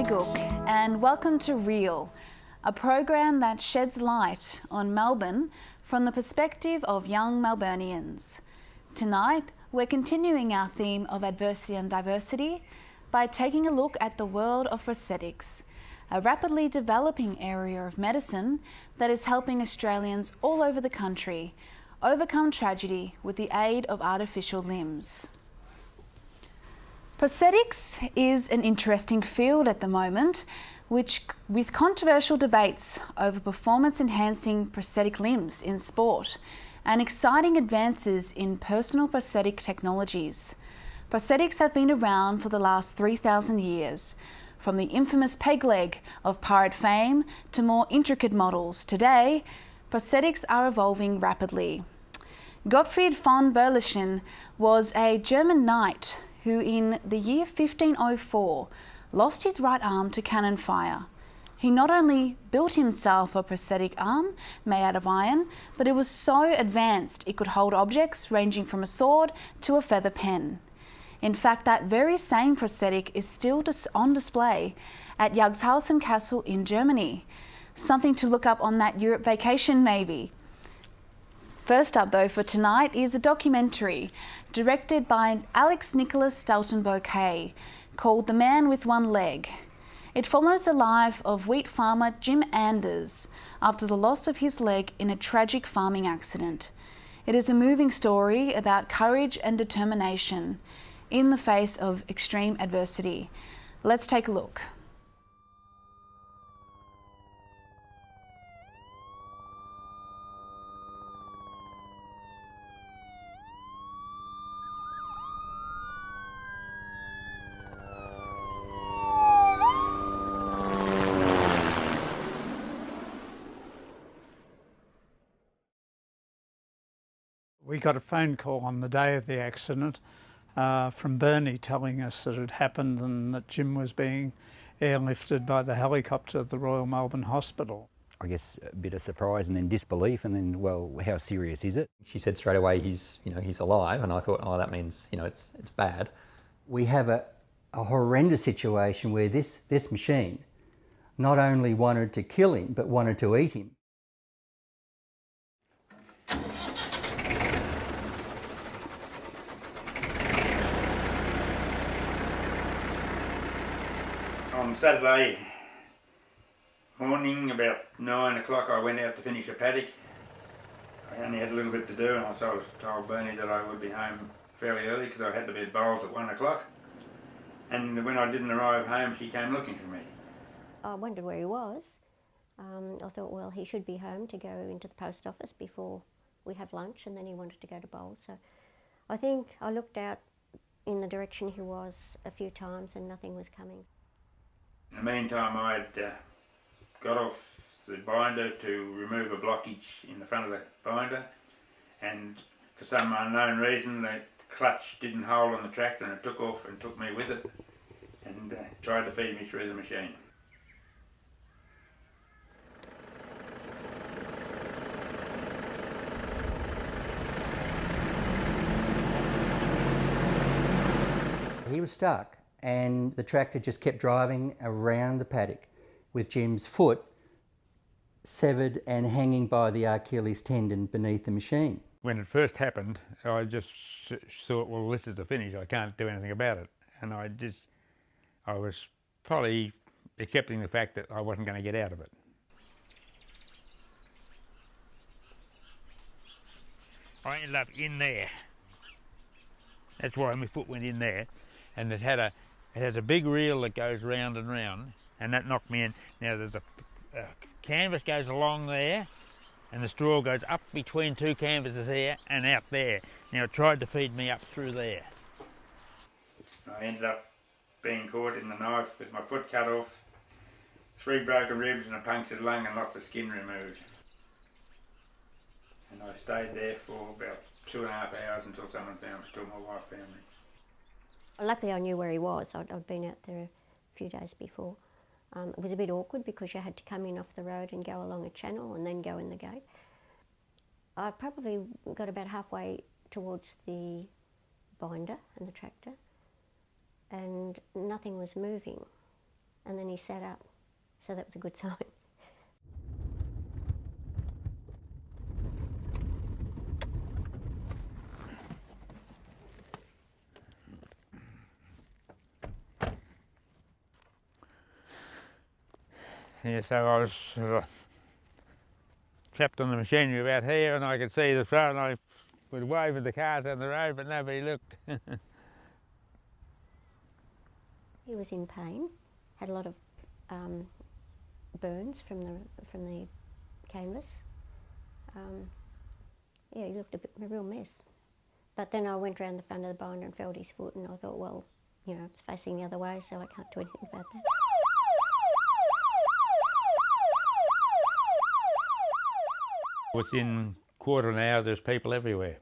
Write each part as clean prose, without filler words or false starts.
Gook and welcome to Real, a program that sheds light on Melbourne from the perspective of young Melburnians. Tonight, we're continuing our theme of adversity and diversity by taking a look at the world of prosthetics, a rapidly developing area of medicine that is helping Australians all over the country overcome tragedy with the aid of artificial limbs. Prosthetics is an interesting field at the moment, with controversial debates over performance-enhancing prosthetic limbs in sport and exciting advances in personal prosthetic technologies. Prosthetics have been around for the last 3,000 years, from the infamous peg leg of pirate fame to more intricate models. Today, prosthetics are evolving rapidly. Gottfried von Berlichingen was a German knight who in the year 1504 lost his right arm to cannon fire. He not only built himself a prosthetic arm made out of iron, but it was so advanced it could hold objects ranging from a sword to a feather pen. In fact, that very same prosthetic is still on display at Jagdhausen Castle in Germany. Something to look up on that Europe vacation maybe. First up though for tonight is a documentary directed by Alex Nicholas Dalton-Bocquet called The Man with One Leg. It follows the life of wheat farmer Jim Anders after the loss of his leg in a tragic farming accident. It is a moving story about courage and determination in the face of extreme adversity. Let's take a look. We got a phone call on the day of the accident from Bernie telling us that it had happened and that Jim was being airlifted by the helicopter at the Royal Melbourne Hospital. I guess a bit of surprise and then disbelief and then, well, how serious is it? She said straight away, he's alive, and I thought, oh, that means, it's bad. We have a horrendous situation where this machine not only wanted to kill him, but wanted to eat him. On Saturday morning, about 9 o'clock, I went out to finish a paddock. I only had a little bit to do, and I told Bernie that I would be home fairly early because I had to be at bowls at 1 o'clock. And when I didn't arrive home, she came looking for me. I wondered where he was. I thought, well, he should be home to go into the post office before we have lunch, and then he wanted to go to bowls. So I think I looked out in the direction he was a few times and nothing was coming. In the meantime, I had got off the binder to remove a blockage in the front of the binder, and for some unknown reason the clutch didn't hold on the tractor and it took off and took me with it and tried to feed me through the machine. He was stuck and the tractor just kept driving around the paddock with Jim's foot severed and hanging by the Achilles tendon beneath the machine. When it first happened, I just thought, well, this is the finish, I can't do anything about it. And I was probably accepting the fact that I wasn't going to get out of it. I ended up in there. That's why my foot went in there. And it has a big reel that goes round and round, and that knocked me in. Now there's a canvas goes along there, and the straw goes up between two canvases here and out there. Now it tried to feed me up through there. I ended up being caught in the knife with my foot cut off, 3 broken ribs and a punctured lung and lots of skin removed. And I stayed there for about 2.5 hours until my wife found me. Luckily I knew where he was. I'd been out there a few days before. It was a bit awkward because you had to come in off the road and go along a channel and then go in the gate. I probably got about halfway towards the binder and the tractor and nothing was moving. and then he sat up. So that was a good sign. Yeah, so I was trapped on the machinery about here, and I could see the front, and I would wave at the cars on the road, but nobody looked. He was in pain, had a lot of burns from the canvas. Yeah, he looked a real mess. But then I went round the front of the binder and felt his foot, and I thought, well, you know, it's facing the other way, so I can't do anything about that. Within quarter of an hour, there's people everywhere.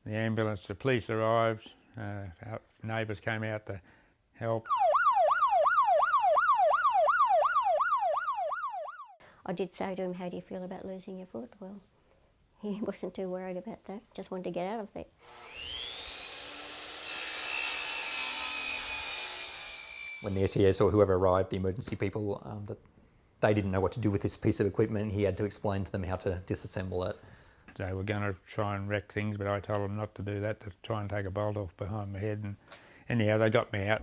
The ambulance, the police arrived, neighbours came out to help. I did say to him, how do you feel about losing your foot? Well, he wasn't too worried about that, just wanted to get out of there. When the SES or whoever arrived, the emergency people, that they didn't know what to do with this piece of equipment. He had to explain to them how to disassemble it. They were going to try and wreck things, but I told them not to do that, to try and take a bolt off behind my head. And anyhow, they got me out.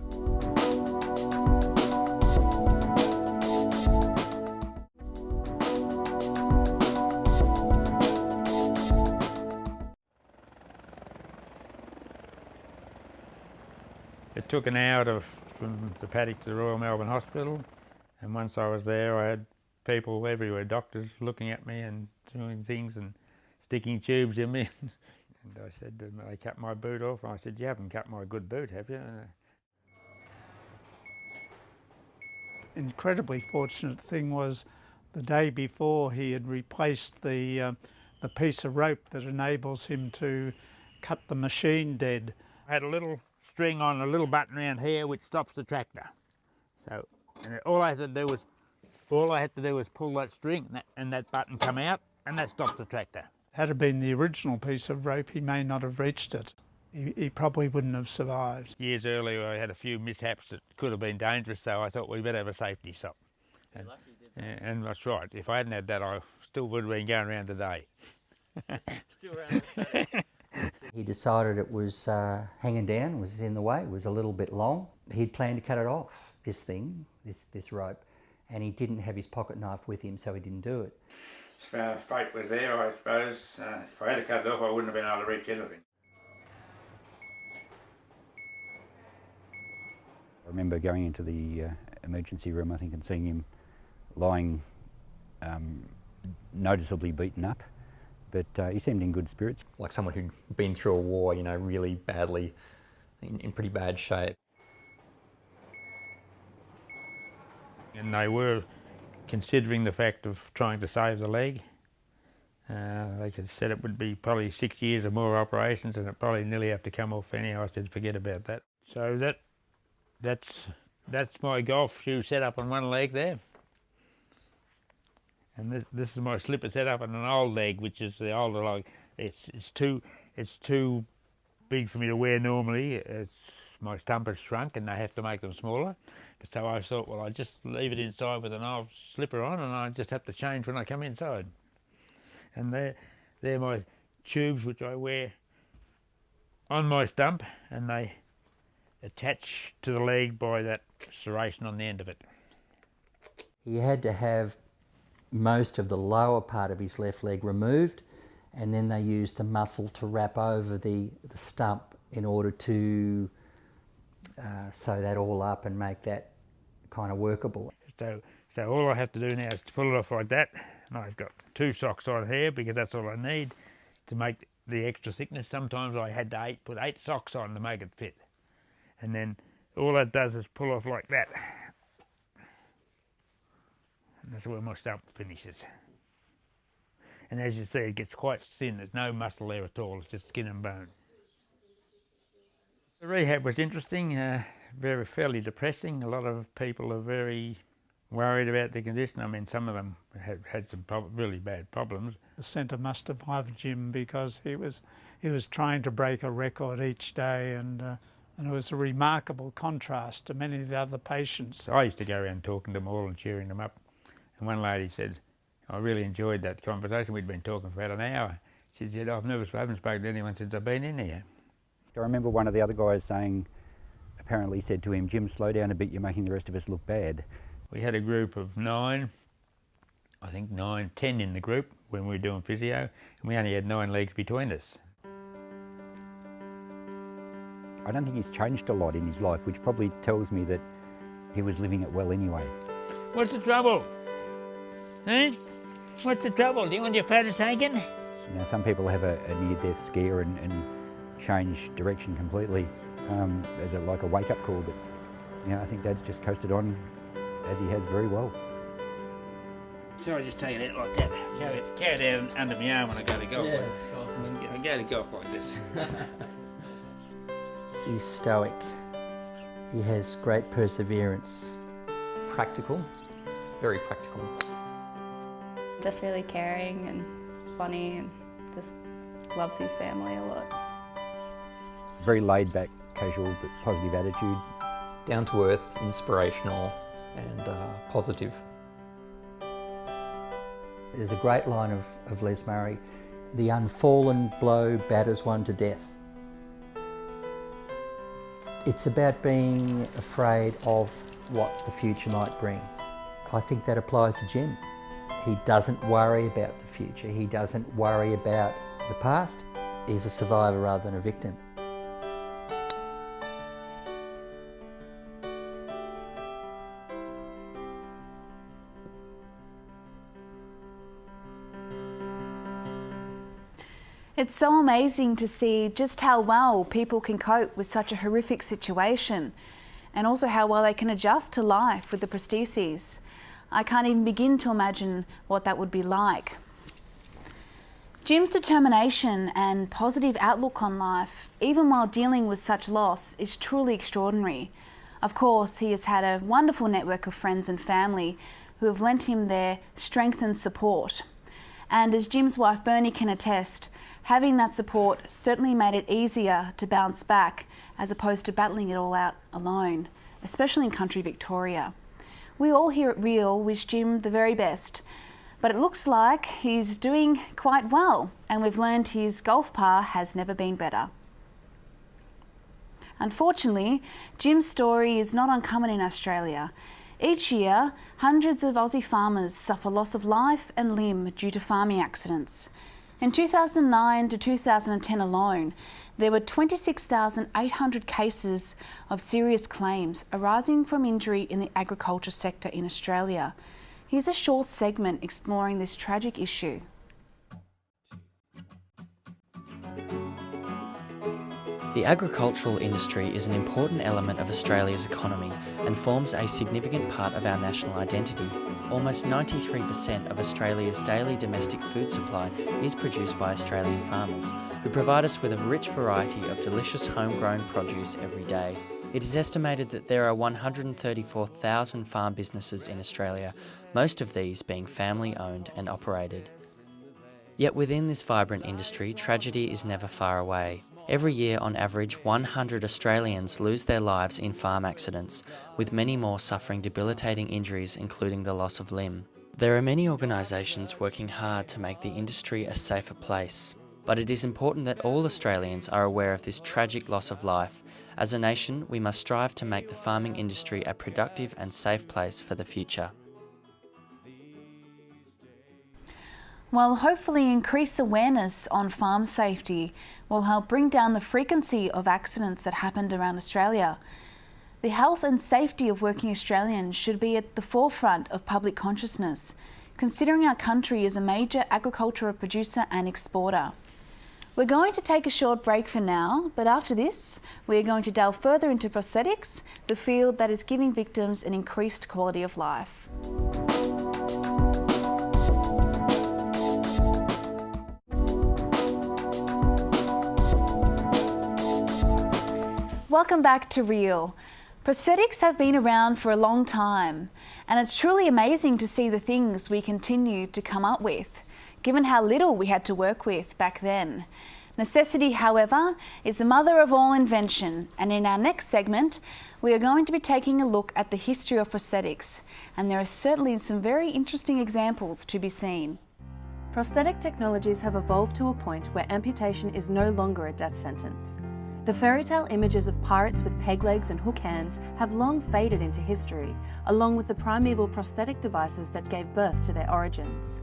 It took an hour from the paddock to the Royal Melbourne Hospital, and once I was there I had people everywhere, doctors looking at me and doing things and sticking tubes in me. And I said, they cut my boot off, and I said, you haven't cut my good boot, have you? Incredibly fortunate thing was the day before he had replaced the piece of rope that enables him to cut the machine dead. I had a little string on a little button around here which stops the tractor. So, and all I had to do was pull that string, and that button come out, and that stops the tractor. Had it been the original piece of rope, he may not have reached it. He probably wouldn't have survived. Years earlier I had a few mishaps that could have been dangerous, so I thought we better have a safety sock. And that's right, if I hadn't had that I still would have been going around today. Still around today. He decided it was hanging down, was in the way, it was a little bit long. He'd planned to cut it off, this thing, this rope, and he didn't have his pocket knife with him, so he didn't do it. If fate was there, I suppose, if I had to cut it off I wouldn't have been able to reach anything. I remember going into the emergency room, I think, and seeing him lying noticeably beaten up, but he seemed in good spirits. Like someone who'd been through a war, you know, really badly, in pretty bad shape. And they were considering the fact of trying to save the leg. They said it would be probably 6 years or more operations, and it'd probably nearly have to come off anyhow. I said, forget about that. So that's my golf shoe set up on one leg there. And this is my slipper set up on an old leg, which is the older leg. It's too big for me to wear normally. My stump has shrunk, and they have to make them smaller. So I thought, well, I just leave it inside with an old slipper on, and I just have to change when I come inside. And they're my tubes which I wear on my stump, and they attach to the leg by that serration on the end of it. He had to have most of the lower part of his left leg removed, and then they used the muscle to wrap over the stump in order to sew that all up and make that kind of workable. So all I have to do now is to pull it off like that, and I've got 2 socks on here because that's all I need to make the extra thickness. Sometimes I had to put 8 socks on to make it fit, and then all that does is pull off like that, and that's where my stump finishes. And as you see, it gets quite thin. There's no muscle there at all. It's just skin and bone. The rehab was interesting, fairly depressing. A lot of people are very worried about the condition. I mean, some of them have had some really bad problems. The centre must have loved Jim because he was trying to break a record each day and And it was a remarkable contrast to many of the other patients. I used to go around talking to them all and cheering them up. And one lady said, I really enjoyed that conversation. We'd been talking for about an hour. She said, I haven't spoken to anyone since I've been in here. I remember one of the other guys saying, apparently said to him, Jim, slow down a bit, you're making the rest of us look bad. We had a group of 9, I think 10 in the group when we were doing physio, and we only had 9 legs between us. I don't think he's changed a lot in his life, which probably tells me that he was living it well anyway. What's the trouble? Eh? What's the trouble? Do you want your photo taken? You know, some people have a near-death scare and change direction completely as like a wake-up call, but you know, I think Dad's just coasted on as he has very well. So I just take it out like that, carry it out under my arm when I go to golf. Yeah, that's awesome. I go to golf like this. He's stoic. He has great perseverance. Practical, very practical. Just really caring and funny and just loves his family a lot. Very laid back, casual but positive attitude. Down to earth, inspirational and positive. There's a great line of Les Murray, the unfallen blow batters one to death. It's about being afraid of what the future might bring. I think that applies to Jim. He doesn't worry about the future. He doesn't worry about the past. He's a survivor rather than a victim. It's so amazing to see just how well people can cope with such a horrific situation, and also how well they can adjust to life with the prostheses. I can't even begin to imagine what that would be like. Jim's determination and positive outlook on life, even while dealing with such loss, is truly extraordinary. Of course, he has had a wonderful network of friends and family who have lent him their strength and support. And as Jim's wife Bernie can attest, having that support certainly made it easier to bounce back as opposed to battling it all out alone, especially in country Victoria. We all here at Real wish Jim the very best, but it looks like he's doing quite well, and we've learned his golf par has never been better. Unfortunately, Jim's story is not uncommon in Australia. Each year, hundreds of Aussie farmers suffer loss of life and limb due to farming accidents. In 2009 to 2010 alone, there were 26,800 cases of serious claims arising from injury in the agriculture sector in Australia. Here's a short segment exploring this tragic issue. The agricultural industry is an important element of Australia's economy and forms a significant part of our national identity. Almost 93% of Australia's daily domestic food supply is produced by Australian farmers, who provide us with a rich variety of delicious homegrown produce every day. It is estimated that there are 134,000 farm businesses in Australia, most of these being family-owned and operated. Yet within this vibrant industry, tragedy is never far away. Every year, on average, 100 Australians lose their lives in farm accidents, with many more suffering debilitating injuries, including the loss of limb. There are many organisations working hard to make the industry a safer place, but it is important that all Australians are aware of this tragic loss of life. As a nation, we must strive to make the farming industry a productive and safe place for the future. Well, hopefully increased awareness on farm safety will help bring down the frequency of accidents that happened around Australia. The health and safety of working Australians should be at the forefront of public consciousness, considering our country is a major agricultural producer and exporter. We're going to take a short break for now, but after this, we're going to delve further into prosthetics, the field that is giving victims an increased quality of life. Welcome back to Real. Prosthetics have been around for a long time, and it's truly amazing to see the things we continue to come up with, given how little we had to work with back then. Necessity, however, is the mother of all invention, and in our next segment, we are going to be taking a look at the history of prosthetics, and there are certainly some very interesting examples to be seen. Prosthetic technologies have evolved to a point where amputation is no longer a death sentence. The fairy tale images of pirates with peg legs and hook hands have long faded into history, along with the primeval prosthetic devices that gave birth to their origins.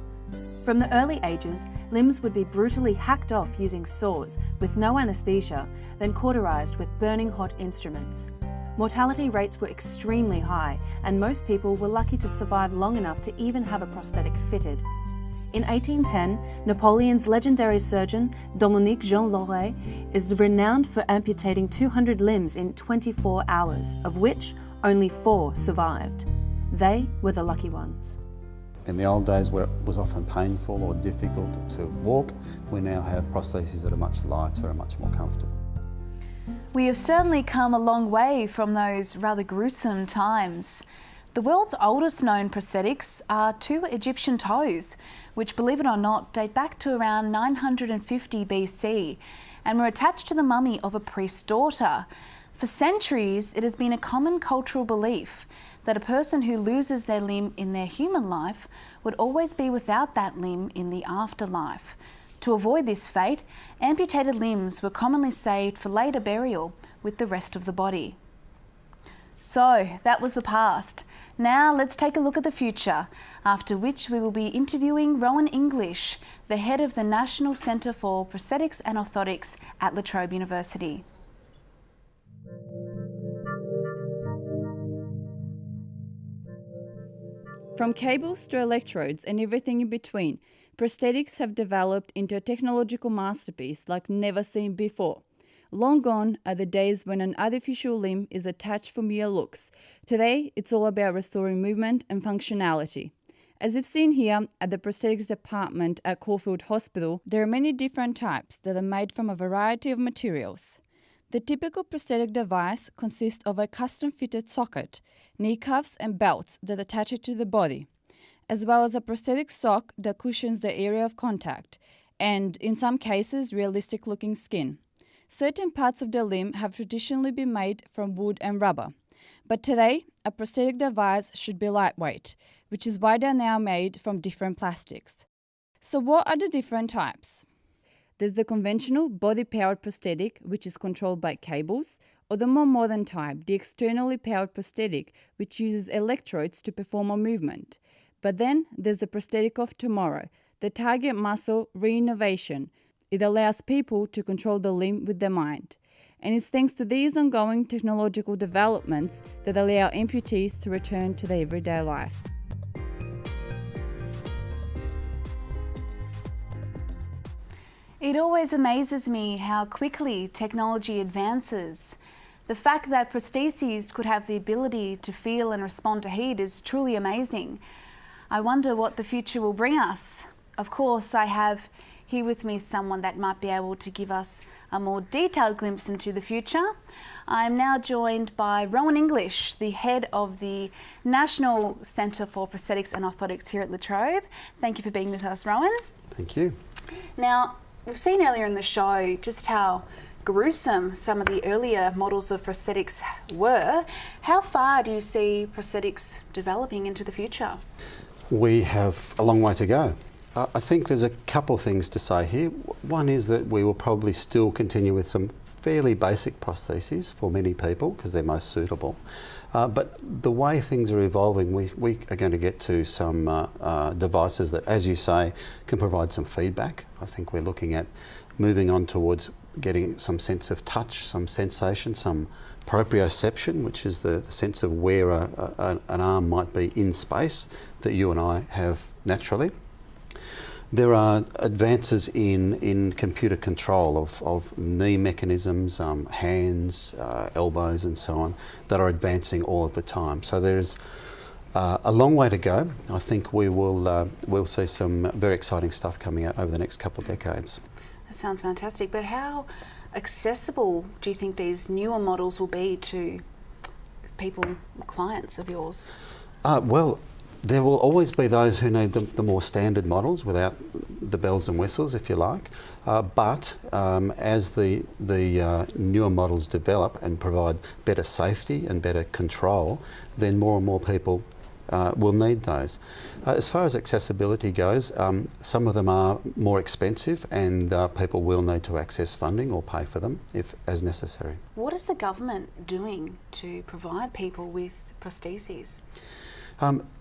From the early ages, limbs would be brutally hacked off using saws with no anaesthesia, then cauterized with burning hot instruments. Mortality rates were extremely high, and most people were lucky to survive long enough to even have a prosthetic fitted. In 1810, Napoleon's legendary surgeon, Dominique Jean Loret, is renowned for amputating 200 limbs in 24 hours, of which only 4 survived. They were the lucky ones. In the old days where it was often painful or difficult to walk, we now have prostheses that are much lighter and much more comfortable. We have certainly come a long way from those rather gruesome times. The world's oldest known prosthetics are 2 Egyptian toes, which, believe it or not, date back to around 950 BC and were attached to the mummy of a priest's daughter. For centuries, it has been a common cultural belief that a person who loses their limb in their human life would always be without that limb in the afterlife. To avoid this fate, amputated limbs were commonly saved for later burial with the rest of the body. So, that was the past. Now let's take a look at the future, after which we will be interviewing Rowan English, the head of the National Centre for Prosthetics and Orthotics at La Trobe University. From cables to electrodes and everything in between, prosthetics have developed into a technological masterpiece like never seen before. Long gone are the days when an artificial limb is attached for mere looks. Today, it's all about restoring movement and functionality. As you've seen here at the prosthetics department at Caulfield Hospital, there are many different types that are made from a variety of materials. The typical prosthetic device consists of a custom-fitted socket, knee cuffs and belts that attach it to the body, as well as a prosthetic sock that cushions the area of contact, and, in some cases, realistic-looking skin. Certain parts of the limb have traditionally been made from wood and rubber, but today, a prosthetic device should be lightweight, which is why they are now made from different plastics. So what are the different types? There's the conventional body-powered prosthetic, which is controlled by cables, or the more modern type, the externally powered prosthetic, which uses electrodes to perform a movement. But then there's the prosthetic of tomorrow, the target muscle reinnovation. It allows people to control the limb with their mind. And it's thanks to these ongoing technological developments that allow amputees to return to their everyday life. It always amazes me how quickly technology advances. The fact that prostheses could have the ability to feel and respond to heat is truly amazing. I wonder what the future will bring us. Of course, I have here with me someone that might be able to give us a more detailed glimpse into the future. I'm now joined by Rowan English, the head of the National Centre for Prosthetics and Orthotics here at La Trobe. Thank you for being with us, Rowan. Thank you. Now, we've seen earlier in the show just how gruesome some of the earlier models of prosthetics were. How far do you see prosthetics developing into the future? We have a long way to go. I think there's a couple of things to say here. One is that we will probably still continue with some fairly basic prostheses for many people because they're most suitable. But the way things are evolving, we are going to get to some devices that, as you say, can provide some feedback. I think we're looking at moving on towards getting some sense of touch, some sensation, some proprioception, which is the sense of where an arm might be in space that you and I have naturally. There are advances in computer control of knee mechanisms, hands, elbows and so on, that are advancing all of the time. So there's a long way to go. I think we'll see some very exciting stuff coming out over the next couple of decades. That sounds fantastic, but how accessible do you think these newer models will be to people, clients of yours? Well, There will always be those who need the more standard models without the bells and whistles, if you like. But as the newer models develop and provide better safety and better control, then more and more people will need those. As far as accessibility goes, some of them are more expensive and people will need to access funding or pay for them if as necessary. What is the government doing to provide people with prostheses?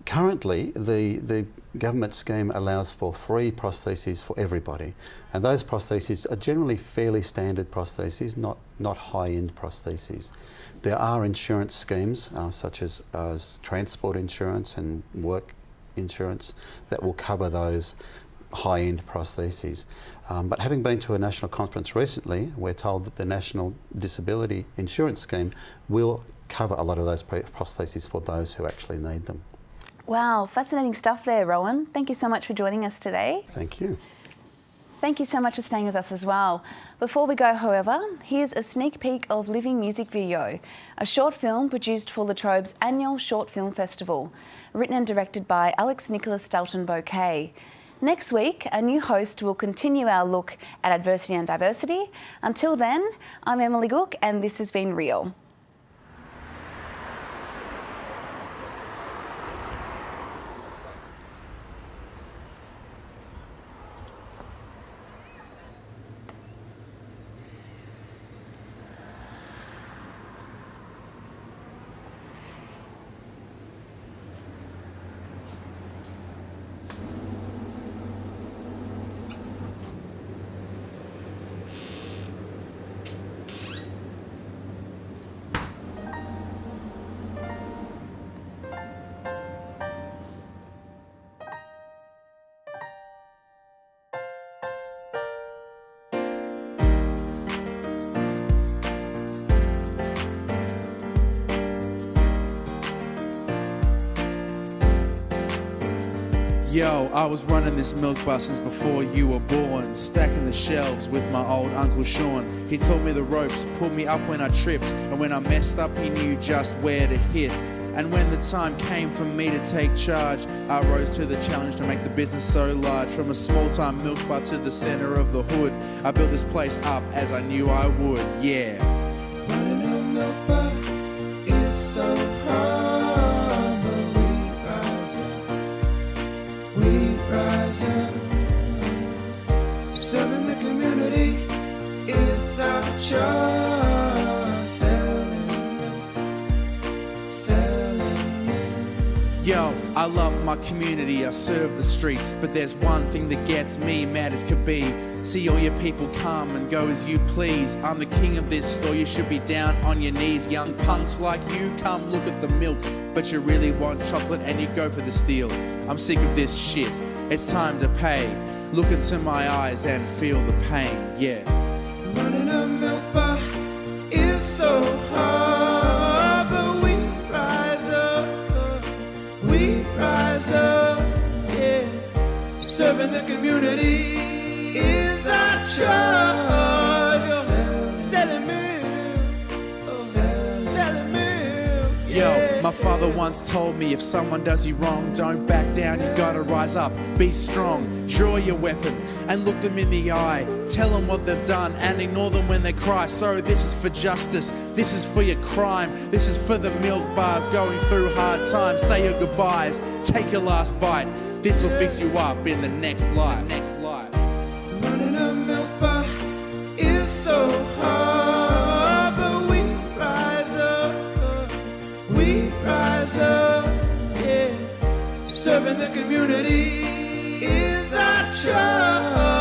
Currently, the government scheme allows for free prostheses for everybody, and those prostheses are generally fairly standard prostheses, not high-end prostheses. There are insurance schemes such as transport insurance and work insurance that will cover those high-end prostheses. But having been to a national conference recently, we're told that the National Disability Insurance Scheme will cover a lot of those prostheses for those who actually need them. Wow, fascinating stuff there, Rowan. Thank you so much for joining us today. Thank you. Thank you so much for staying with us as well. Before we go, however, here's a sneak peek of Living Music Video, a short film produced for the Trobe's annual Short Film Festival, written and directed by Nick Dalton-Bocquet. Next week, a new host will continue our look at adversity and diversity. Until then, I'm Emily Gook and this has been Real. Yo, I was running this milk bar since before you were born, stacking the shelves with my old Uncle Sean. He taught me the ropes, pulled me up when I tripped, and when I messed up he knew just where to hit. And when the time came for me to take charge, I rose to the challenge to make the business so large. From a small-time milk bar to the centre of the hood, I built this place up as I knew I would, yeah. Running a milk bar is so hard, but we rise up. Serving the community is our charge. Selling. Yo, I love my community, I serve the streets, but there's one thing that gets me mad as could be. See all your people come and go as you please. I'm the king of this store, you should be down on your knees. Young punks like you come look at the milk, but you really want chocolate and you go for the steal. I'm sick of this shit, it's time to pay. Look into my eyes and feel the pain, yeah. Running a milk bar is so hard, but we rise up, yeah. Serving the community is our charge. Selling milk, selling milk, yeah. Yo, my father once told me if someone does you wrong, don't back down, you gotta rise up, be strong. Draw your weapon and look them in the eye. Tell them what they've done and ignore them when they cry. So this is for justice, this is for your crime. This is for the milk bars going through hard times. Say your goodbyes, take your last bite. This will fix you up in the next life. Running a milk bar is so hard, but we rise up, yeah. Serving the community is our charge.